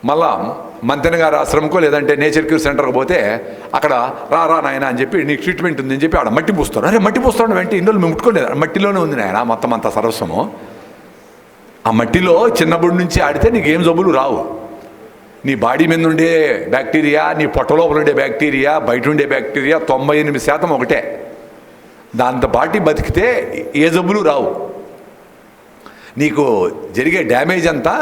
మళ్ళా మంతెన గారి ఆశ్రమంకో లేదంటే నేచర్ క్యూర్ సెంటర్కి పోతే అక్కడ రా నాయన అని చెప్పి నీకు ట్రీట్మెంట్ ఉందని చెప్పి ఆడ మట్టి పూస్తారు. అరే మట్టి పూస్తాడు వెంటనే ఇందులో మేము ముట్టుకోలేదు, మట్టిలోనే ఉంది నాయన మొత్తం అంత సర్వస్వము. ఆ మట్టిలో చిన్నప్పటి నుంచి ఆడితే నీకేం జబ్బులు రావు. నీ బాడీ మీద ఉండే బ్యాక్టీరియా, నీ పొట్ట లోపల ఉండే బ్యాక్టీరియా, బయట ఉండే బ్యాక్టీరియా 98% ఒకటే. దాంతో పాటి బతికితే ఏ జబ్బులు రావు. నీకు జరిగే డ్యామేజ్ అంతా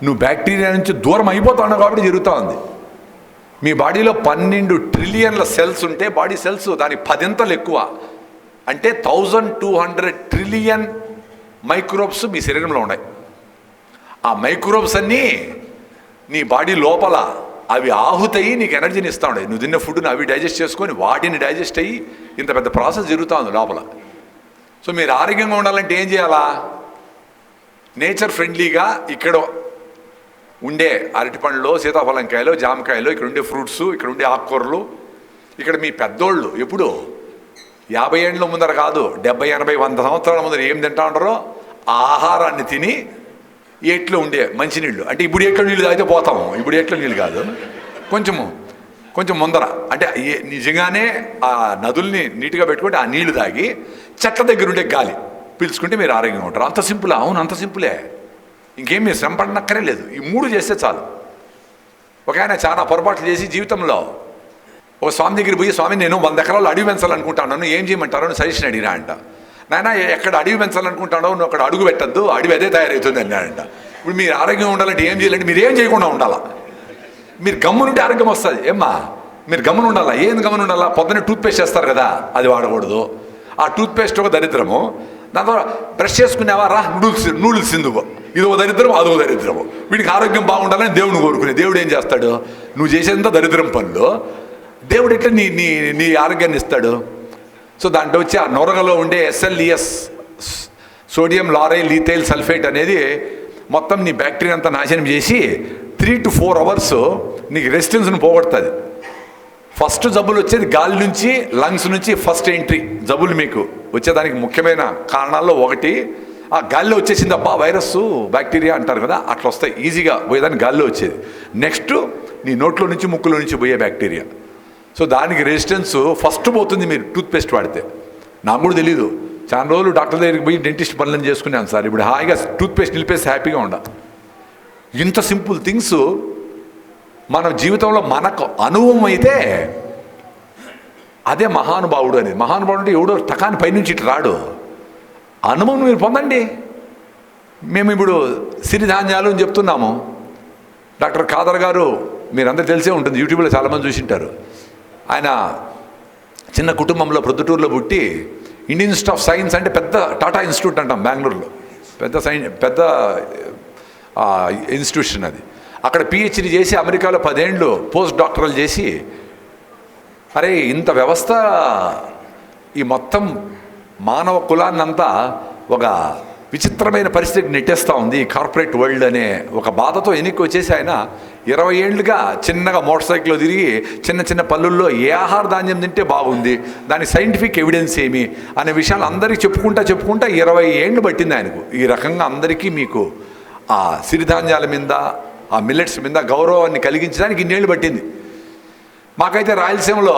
నువ్వు బ్యాక్టీరియా నుంచి దూరం అయిపోతున్నావు కాబట్టి జరుగుతూ ఉంది. మీ బాడీలో 12 ట్రిలియన్ల సెల్స్ ఉంటే బాడీ సెల్స్ దానికి 10 ఎక్కువ, అంటే 1200 ట్రిలియన్ మైక్రోబ్స్ మీ శరీరంలో ఉన్నాయి. ఆ మైక్రోబ్స్ అన్నీ నీ బాడీ లోపల అవి ఆహుతయి నీకు ఎనర్జీని ఇస్తూ ఉంటాయి. నువ్వు తిన్న ఫుడ్ని అవి డైజెస్ట్ చేసుకొని వాటిని డైజెస్ట్ అయ్యి ఇంత పెద్ద ప్రాసెస్ జరుగుతూ ఉంది లోపల. సో మీరు ఆరోగ్యంగా ఉండాలంటే ఏం చేయాలా? నేచర్ ఫ్రెండ్లీగా ఇక్కడ ఉండే అరటిపండ్లు, సీతాఫలంకాయలు, జామకాయలు, ఇక్కడ ఉండే ఫ్రూట్స్, ఇక్కడ ఉండే ఆకుకూరలు, ఇక్కడ మీ పెద్దోళ్ళు ఎప్పుడు 50 ఏళ్ళ ముందర కాదు 70, 80, 100 సంవత్సరాల ముందర ఏం తింటా ఉంటారో ఆ ఆహారాన్ని తిని ఏట్లో ఉండే మంచినీళ్ళు, అంటే ఇప్పుడు ఏట్లో నీళ్ళు తాగితే పోతాము, ఇప్పుడు ఏట్లో నీళ్ళు కాదు, కొంచెం ముందర అంటే నిజంగానే ఆ నదుల్ని నీట్గా పెట్టుకుంటే ఆ నీళ్లు తాగి చెట్ల దగ్గర ఉండే గాలి పీల్చుకుంటే మీరు ఆరోగ్యంగా ఉంటారు. అంత సింపుల్. అవును, అంత సింపులే. ఇంకేం మీరు శ్రమ పడనక్కరే లేదు. ఈ 3 చేస్తే చాలు. ఒక ఆయన చాలా పొరపాట్లు చేసి జీవితంలో ఒక స్వామి దగ్గర పోయి, స్వామి నేను 100 ఎకరాలు అడవి పెంచాలనుకుంటాను, ఏం చేయమంటారో అని సజెషన్ అడిగినా అంట. నాయన ఎక్కడ అడవి పెంచాలనుకుంటాడో నువ్వు అక్కడ అడుగు పెట్టద్దు, అడవి అదే తయారవుతుంది అన్నాడంట. ఇప్పుడు మీరు ఆరోగ్యంగా ఉండాలంటే ఏం చేయాలంటే మీరు ఏం చేయకుండా ఉండాలా. మీరు గమ్మునుంటే ఆరోగ్యం వస్తుంది. ఏమ్మా మీరు గమ్మున ఉండాలా. ఏంది గమ్మున ఉండాలా? పొద్దున్నే టూత్పేస్ట్ చేస్తారు కదా, అది వాడకూడదు. ఆ టూత్పేస్ట్ ఒక దరిద్రము. దాని తర్వాత బ్రష్ చేసుకునేవా, రా నూడిల్స్ తిందువు, ఇదో దరిద్రం అదో దరిద్రము. వీడికి ఆరోగ్యం బాగుండాలని దేవుడిని కోరుకునే. దేవుడు ఏం చేస్తాడు? నువ్వు చేసేంత దరిద్రం పనులు దేవుడు ఎట్లా నీ ఆరోగ్యాన్ని ఇస్తాడు? సో దాంట్లో వచ్చి ఆ నొరగలో ఉండే SLES, సోడియం లారైల్ లీథైల్ సల్ఫేట్ అనేది మొత్తం నీ బ్యాక్టీరియా అంతా నాశనం చేసి 3 to 4 అవర్స్ నీకు రెసిస్టెన్స్ను పోగొడుతుంది. ఫస్ట్ జబ్బులు వచ్చేది గాలి నుంచి, లంగ్స్ నుంచి ఫస్ట్ ఎంట్రీ జబ్బులు మీకు వచ్చేదానికి ముఖ్యమైన కారణాల్లో ఒకటి ఆ గాలిలో వచ్చేసింది. అబ్బా వైరస్ బ్యాక్టీరియా అంటారు కదా, అట్లా వస్తాయి ఈజీగా పోయేదానికి గాలిలో వచ్చేది. నెక్స్ట్ నీ నోట్లో నుంచి ముక్కులో నుంచి పోయే బ్యాక్టీరియా. సో దానికి రెసిస్టెన్స్ ఫస్ట్ పోతుంది మీరు టూత్పేస్ట్ వాడితే. నాకు కూడా తెలీదు, చాలా రోజులు డాక్టర్ దగ్గరికి పోయి డెంటిస్ట్ పనులను చేసుకున్నాను సార్. ఇప్పుడు హాయిగా టూత్పేస్ట్ నిలిపేసి హ్యాపీగా ఉండాలి. ఇంత సింపుల్ థింగ్స్ మన జీవితంలో మనకు అనుభవం అయితే అదే మహానుభావుడు అనేది. మహానుభావుడు అంటే ఎవడో టకాని పైనుంచి ఇటు రాడు. అనుభవం మీరు పొందండి. మేము ఇప్పుడు సిరిధాన్యాలు అని చెప్తున్నాము. డాక్టర్ ఖాదర్ గారు మీరందరూ తెలిసే ఉంటుంది, యూట్యూబ్లో చాలామంది చూసింటారు. ఆయన చిన్న కుటుంబంలో ప్రొద్దుటూరులో పుట్టి ఇండియన్ ఇన్స్టిట్యూట్ ఆఫ్ సైన్స్ అంటే పెద్ద టాటా ఇన్స్టిట్యూట్ అంటాం బెంగళూరులో, పెద్ద ఇన్స్టిట్యూషన్ అది. అక్కడ PhD చేసి అమెరికాలో 10 ఏళ్ళు పోస్ట్ డాక్టరల్ చేసి, అరే ఇంత వ్యవస్థ ఈ మొత్తం మానవ కులాన్నంతా ఒక విచిత్రమైన పరిస్థితికి నెట్టేస్తూ ఉంది ఈ కార్పొరేట్ వరల్డ్ అనే ఒక బాధతో ఎన్నిక వచ్చేసి ఆయన 20 ఏళ్ళుగా చిన్నగా మోటార్ సైకిల్లో తిరిగి చిన్న పల్లెల్లో ఏ ఆహార ధాన్యం తింటే బాగుంది, దాని సైంటిఫిక్ ఎవిడెన్స్ ఏమి అనే విషయాలు అందరికీ చెప్పుకుంటా 20 ఏళ్ళు పట్టింది ఆయనకు. ఈ రకంగా అందరికీ మీకు ఆ సిరిధాన్యాల మీద, ఆ మిల్లెట్స్ మీద గౌరవాన్ని కలిగించడానికి ఇన్నేళ్ళు పట్టింది. మాకైతే రాయలసీమలో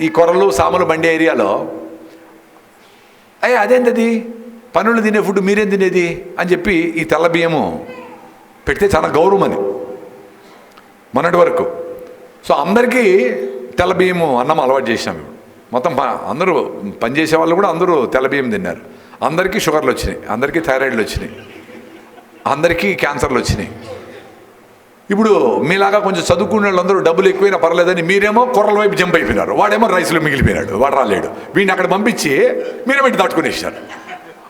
ఈ కొరలు సామలు బండి ఏరియాలో అదేంటది పనులు తినే ఫుడ్ మీరేం తినేది అని చెప్పి ఈ తెల్ల బియ్యము పెడితే చాలా గౌరవం అని మొన్నటి వరకు. సో అందరికీ తెల్ల బియ్యము అన్నం అలవాటు చేశాము. మొత్తం అందరూ పనిచేసే వాళ్ళు కూడా అందరూ తెల్ల బియ్యం తిన్నారు. అందరికీ షుగర్లు వచ్చినాయి, అందరికీ థైరాయిడ్లు వచ్చినాయి, అందరికీ క్యాన్సర్లు వచ్చినాయి. ఇప్పుడు మీలాగా కొంచెం చదువుకునే వాళ్ళందరూ డబ్బులు ఎక్కువైనా పర్లేదని మీరేమో కూరల వైపు జంప్ అయిపోయినారు, వాడేమో రైస్లో మిగిలిపోయినాడు, వాడు రాలేడు. వీడిని అక్కడ పంపించి మీరే పెట్టి తట్టుకునేసారు.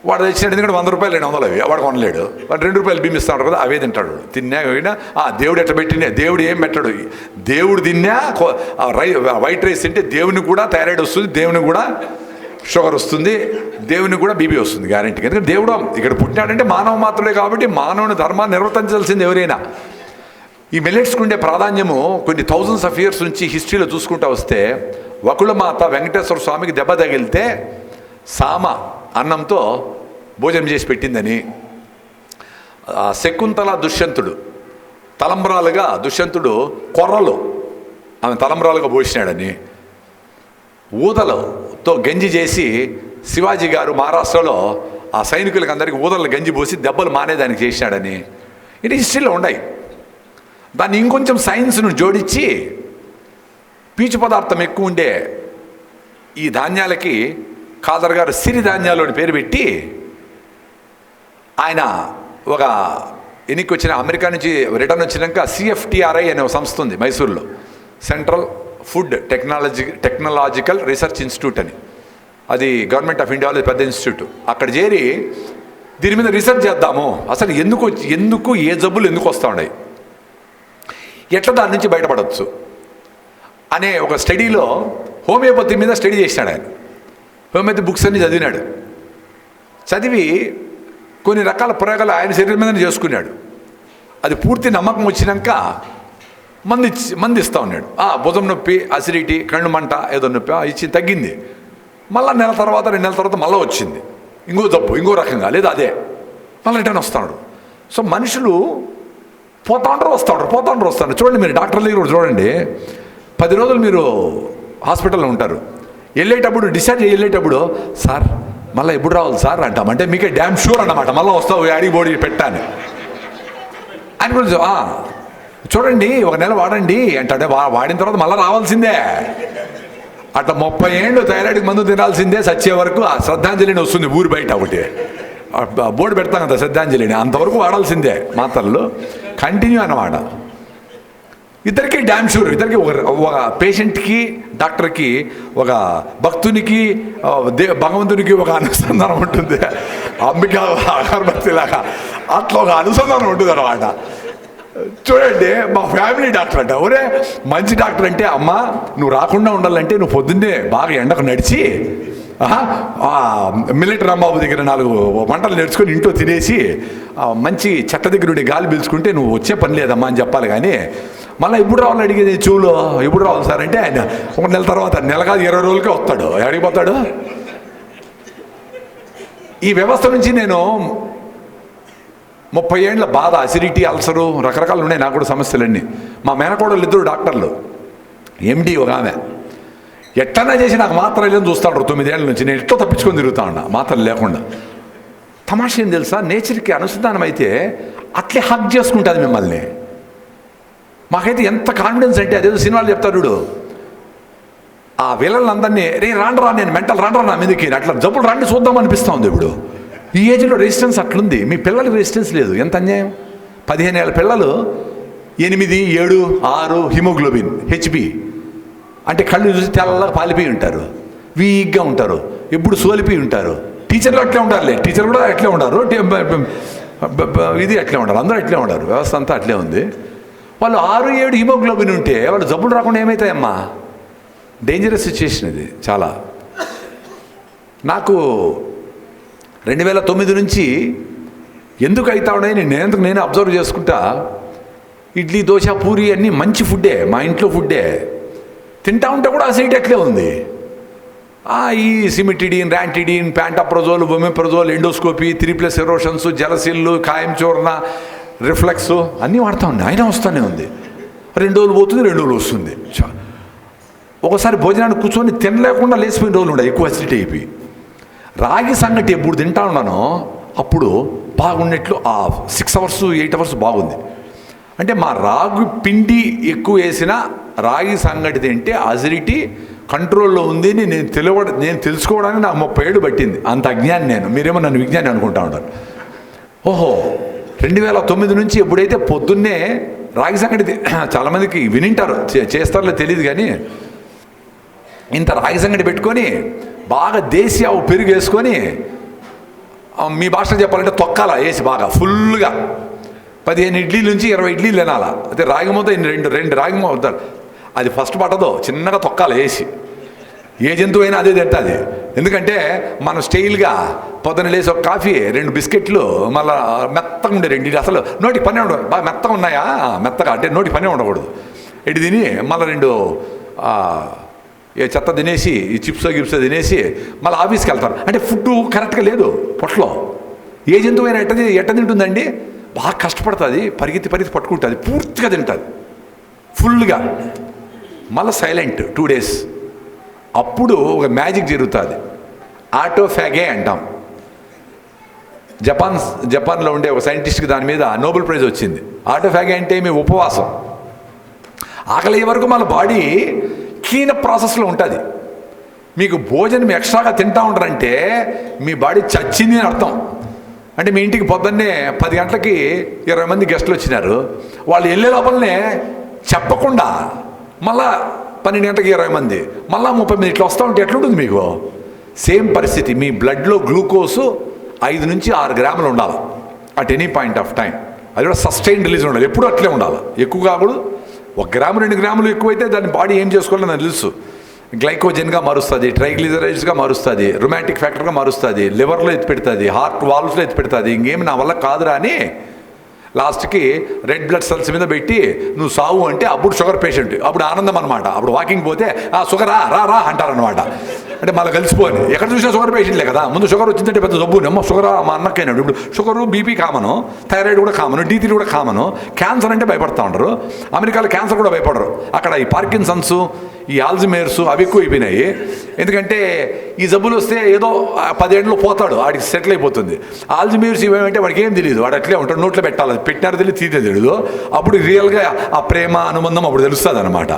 వాడు తెచ్చినట్టు ఎందుకంటే 100 రూపాయలు 200 అవి వాడు కొనలేడు. వాడు 2 రూపాయలు బియ్యం ఇస్తాడు కదా, అవే తింటాడు. తిన్నా దేవుడు ఎట్లా పెట్టినా, దేవుడు ఏం పెట్టాడు, దేవుడు తిన్నా వైట్ రైస్ తింటే దేవుని కూడా థైరాయిడ్ వస్తుంది, దేవుని కూడా షుగర్ వస్తుంది, దేవునికి కూడా బీపీ వస్తుంది గ్యారెంటీగా. ఎందుకంటే దేవుడు ఇక్కడ పుట్టినాడంటే మానవ మాత్రమే కాబట్టి మానవుని ధర్మాన్ని నిర్వర్తించాల్సింది ఎవరైనా. ఈ మిల్లెట్స్కి ఉండే ప్రాధాన్యము కొన్ని థౌజండ్స్ ఆఫ్ ఇయర్స్ నుంచి హిస్టరీలో చూసుకుంటూ వస్తే, వకుళమాత వెంకటేశ్వర స్వామికి దెబ్బ తగిలితే సామ అన్నంతో భోజనం చేసి పెట్టిందని, శకుంతల దుష్యంతుడు తలంబ్రాలుగా దుష్యంతుడు కొర్రలు ఆమె తలంబ్రాలుగా పోసినాడని, ఊదలతో గంజి చేసి శివాజీ గారు మహారాష్ట్రలో ఆ సైనికులకి అందరికీ ఊదలు గంజి పోసి దెబ్బలు మానేదానికి చేసినాడని ఇది హిస్టరీలో ఉన్నాయి. దాన్ని ఇంకొంచెం సైన్స్ను జోడించి పీచు పదార్థం ఎక్కువ ఉండే ఈ ధాన్యాలకి ఖాదర్ గారు సిరిధాన్యాలు అని పేరు పెట్టి ఆయన ఒక ఎన్నిక వచ్చిన అమెరికా నుంచి రిటర్న్ వచ్చినాక CFTRI అనే ఒక సంస్థ ఉంది మైసూర్లో, central food technological research institute అని. అది గవర్నమెంట్ ఆఫ్ ఇండియాలో పెద్ద ఇన్స్టిట్యూట్. అక్కడ చేరి దీని మీద రీసెర్చ్ చేద్దాము, అసలు ఎందుకు ఏ జబ్బులు ఎందుకు వస్తూ ఉన్నాయి, ఎట్లా దాని నుంచి బయటపడవచ్చు అనే ఒక స్టడీలో హోమియోపతి మీద స్టడీ చేసినాడు ఆయన. హోమియోపతి బుక్స్ అన్ని చదివినాడు. చదివి కొన్ని రకాల ప్రయోగాలు ఆయన శరీరం మీద చేసుకున్నాడు. అది పూర్తి నమ్మకం వచ్చినాక మంది ఇస్తూ ఉన్నాడు. భుజం నొప్పి, అసిడిటీ, కళ్ళు మంట, ఏదో నొప్పి ఇచ్చి తగ్గింది. మళ్ళీ 2 నెలల తర్వాత మళ్ళీ వచ్చింది ఇంకో జబ్బు, ఇంకో రకంగా, లేదా అదే మళ్ళీ రిటర్న్ వస్తున్నాడు. సో మనుషులు పోతా ఉంటారు. చూడండి, మీరు డాక్టర్ దగ్గర చూడండి, 10 రోజులు మీరు హాస్పిటల్లో ఉంటారు. డిశ్చార్జ్ వెళ్ళేటప్పుడు సార్ మళ్ళీ ఎప్పుడు రావాలి సార్ అంటాం. అంటే మీకే డ్యామ్ షూర్ అన్నమాట, మళ్ళీ వస్తావు యాడికి బోడీ పెట్టాను అని కూడా. చూడండి 1 నెల వాడండి అంటే వాడిన తర్వాత మళ్ళీ రావాల్సిందే. అట్లా 30 ఏళ్ళు థైరాయిడ్కి మందు తినాల్సిందే చచ్చే వరకు. ఆ శ్రద్ధాంజలిని వస్తుంది ఊరు బయట, ఒకటి బోర్డు పెడతాం కదా శ్రద్ధాంజలిని, అంతవరకు వాడాల్సిందే మాత్రలు కంటిన్యూ అన్నమాట. ఇద్దరికి డ్యామ్ షూర్. ఇద్దరికి ఒక పేషెంట్కి డాక్టర్కి, ఒక భక్తునికి భగవంతునికి ఒక అనుసంధానం ఉంటుంది. అంబిక అగరబత్తిలాగా అట్లా ఒక అనుసంధానం ఉంటుంది అన్నమాట. చూడండి, మా ఫ్యామిలీ డాక్టర్ అంట. ఒరే మంచి డాక్టర్ అంటే, అమ్మ నువ్వు రాకుండా ఉండాలంటే నువ్వు పొద్దున్నే బాగా ఎండకు నడిచి మిలిటరీ రాంబాబు దగ్గర 4 వంటలు నేర్చుకొని ఇంట్లో తినేసి మంచి చెట్ట దగ్గర ఉండే గాలి పీల్చుకుంటే నువ్వు వచ్చే పని లేదమ్మా అని చెప్పాలి. కానీ మళ్ళీ ఎప్పుడు రావాలని అడిగేది చెవులో, ఎప్పుడు రావాలి సార్ అంటే ఆయన 1 నెల తర్వాత, నెల కాదు 20 రోజులకే వస్తాడు. ఎక్కడికి పోతాడు? ఈ వ్యవస్థ నుంచి నేను 30 ఏళ్ళ బాధ, అసిడిటీ, అల్సరు, రకరకాలు ఉన్నాయి నాకు కూడా సమస్యలన్నీ. మా మేనకోడలు 2 డాక్టర్లు, MD ఒక ఆమె. ఎట్టన్నా చేసి నాకు మాత్రలు లేదని చూస్తాడు 9 ఏళ్ళ నుంచి. నేను ఎట్లా తప్పించుకొని తిరుగుతా ఉన్నా మాత్రలు లేకుండా. తమాషా ఏం తెలుసా, నేచర్కి అనుసంధానం అయితే అట్లే హక్ చేసుకుంటుంది మిమ్మల్ని. మాకైతే ఎంత కాన్ఫిడెన్స్ అంటే, అదేదో సినిమాలు చెప్తాడు చూడు, ఆ విలన్లందరినీ రాండ్రా నేను మెంటల్ రాండ్రా నా మీదకి, అట్లా జబ్బులు రాండి చూద్దాం అనిపిస్తూ ఉంది. ఇప్పుడు ఈ ఏజ్లో రెసిస్టెన్స్ అట్లుంది. మీ పిల్లలకి రెసిస్టెన్స్ లేదు. ఎంత అన్యాయం. 15 ఏళ్ళ పిల్లలు 8, 7, 6 హిమోగ్లోబిన్ HB అంటే కళ్ళు చూసి తెల్లగా పాలిపోయి ఉంటారు, వీక్గా ఉంటారు, ఎప్పుడు సోలిపోయి ఉంటారు. టీచర్లు అట్లే ఉండాలి, టీచర్ కూడా అట్లే ఉండరు, ఇది అట్లే ఉండరు, అందరూ అట్లే ఉండరు. వ్యవస్థ అంతా అట్లే ఉంది. వాళ్ళు 6, 7 హిమోగ్లోబిన్ ఉంటే వాళ్ళు జబ్బులు రాకుండా ఏమవుతాయమ్మా? డేంజరస్ సిచ్యుయేషన్ ఇది చాలా. నాకు 2009 నుంచి ఎందుకు అవుతా ఉన్నాయి నేను అబ్జర్వ్ చేసుకుంటా. ఇడ్లీ, దోశ, పూరి అన్నీ మంచి ఫుడ్డే, మా ఇంట్లో ఫుడ్డే. తింటా ఉంటే కూడా అసిడిటీ అట్లే ఉంది. ఈ సిమిటిడిన్, ర్యాంటిడిన్, ప్యాంటాప్రజోల్, బొమెప్రజోల్, ఎండోస్కోపీ, 3+ ఎరోషన్స్, జలసిల్లు, ఖాయం చూర్ణ, రిఫ్లెక్స్ అన్నీ వాడుతూ ఉన్నాయి. అయినా వస్తూనే ఉంది. 2 రోజులు పోతుంది, 2 రోజులు వస్తుంది. ఒకసారి భోజనానికి కూర్చొని తినలేకుండా లేచిపోయిన రోజులు ఉన్నాయి, ఎక్కువ అసిడిటీ అయిపోయి. రాగి సంగటి ఎప్పుడు తింటా ఉన్నానో అప్పుడు బాగున్నట్లు 6 అవర్స్ 8 అవర్స్ బాగుంది. అంటే మా రాగి పిండి ఎక్కువ వేసిన రాగి సంగటి తింటే అసిడిటీ కంట్రోల్లో ఉంది అని నేను తెలుసుకోవడానికి నాకు 30 ఏళ్ళు పట్టింది. అంత అజ్ఞాని నేను. మీరేమో నన్ను విజ్ఞాని అనుకుంటా ఉంటారు. ఓహో, 2009 నుంచి ఎప్పుడైతే పొద్దున్నే రాగి సంగటి, చాలామందికి వినింటారు, చేస్తారో తెలియదు, కానీ ఇంత రాగి సంగటి పెట్టుకొని బాగా దేశీ ఆవు పెరుగు వేసుకొని, మీ భాషలో చెప్పాలంటే తొక్కాల వేసి బాగా ఫుల్గా 15 ఇడ్లీల నుంచి 20 ఇడ్లీలు తినాలా. అయితే రాగి మూత 2 రాగి మూత, అది ఫస్ట్ పట్టదో, చిన్నగా తొక్కాల వేసి. ఏ జంతువు అయినా అదే తింటుంది. ఎందుకంటే మనం స్టైల్గా పొద్దున లేసి ఒక కాఫీ, 2 బిస్కెట్లు, మళ్ళీ మెత్తగా ఉండే 2 అసలు నోటికి పని ఉండదు. బాగా మెత్తగా ఉన్నాయా, మెత్తగా అంటే నోటికి పని ఉండకూడదు. ఇటు తిని మళ్ళీ 2 చెత్త తినేసి, ఈ చిప్స్ గిప్స్ తినేసి మళ్ళీ ఆఫీస్కి వెళ్తారు. అంటే ఫుడ్ కరెక్ట్గా లేదు పొట్టలో. ఏ జంతువు అయినా ఎట్ట తింటుందండి? బాగా కష్టపడుతుంది, పరిగెత్తి పట్టుకుంటుంది, పూర్తిగా తింటుంది ఫుల్గా, మళ్ళీ సైలెంట్ 2 days. అప్పుడు ఒక మ్యాజిక్ జరుగుతుంది, ఆటోఫాగే అంటాం. జపాన్లో ఉండే ఒక సైంటిస్ట్కి దాని మీద నోబెల్ ప్రైజ్ వచ్చింది. ఆటోఫాగే అంటే మీ ఉపవాసం, ఆకలి వరకు మన బాడీ క్లీనప్ ప్రాసెస్లో ఉంటుంది. మీకు భోజనం ఎక్స్ట్రాగా తింటా ఉంటారంటే మీ బాడీ చచ్చింది అని అర్థం. అంటే మీ ఇంటికి పొద్దున్నే 10 గంటలకి 20 మంది గెస్టులు వచ్చినారు, వాళ్ళు వెళ్ళే లోపలనే చెప్పకుండా మళ్ళా 12 గంటలకి 20 మంది, మళ్ళీ 30 మంది ఇట్లా వస్తూ ఉంటే ఎట్లుంటుంది మీకు? సేమ్ పరిస్థితి. మీ బ్లడ్లో గ్లూకోజు 5 నుంచి 6 గ్రాములు ఉండాలి at any point of time. అది కూడా సస్టైన్ రిలీజ్ ఉండాలి, ఎప్పుడు అట్లే ఉండాలి. ఎక్కువ కాకూడదు. 1 గ్రాము 2 గ్రాములు ఎక్కువైతే దాని బాడీ ఏం చేసుకోవాలో నాకు తెలుసు. గ్లైకోజన్గా మారుస్తుంది, ట్రైగ్లిజరైడ్స్గా మారుస్తుంది, రొమాంటిక్ ఫ్యాక్టర్గా మారుస్తుంది, లివర్లో ఎత్తి పెడుతుంది, హార్ట్ వాల్వ్స్లో ఎత్తి పెడుతుంది. ఇంకేమి నా వల్ల కాదురా అని లాస్ట్కి రెడ్ బ్లడ్ సెల్స్ మీద పెట్టి నువ్వు సావు అంటే అప్పుడు షుగర్ పేషెంట్, అప్పుడు ఆనందం అనమాట. అప్పుడు వాకింగ్ పోతే షుగరా రా అంటారనమాట. అంటే మళ్ళీ కలిసిపోని ఎక్కడ చూసినా షుగర్ పేషెంట్లే కదా. ముందు షుగర్ వచ్చిందంటే పెద్ద జబ్బు, షుగర్ మా అన్నకైనాడు. ఇప్పుడు షుగరు, బీపీ కామను, థైరాయిడ్ కూడా కామను, D3 కూడా కామను. క్యాన్సర్ అంటే భయపడతా ఉంటారు. అమెరికాలో క్యాన్సర్ కూడా భయపడరు. అక్కడ ఈ పార్కిన్సన్స్, ఈ ఆల్జిమేర్స్ అవి ఎక్కువ అయిపోయినాయి. ఎందుకంటే ఈ జబ్బులు వస్తే ఏదో 10 ఏళ్ళలో పోతాడు, వాడికి సెటిల్ అయిపోతుంది. ఆల్జిమేర్స్ ఇవేమంటే వాడికి ఏం తెలియదు, వాడు అట్లే ఉంటాడు, నోట్లో పెట్టాలి, పెట్టినారో తెలియదు, తీతే తెలియదు. అప్పుడు రియల్గా ఆ ప్రేమ అనుబంధం అప్పుడు తెలుస్తుంది అనమాట.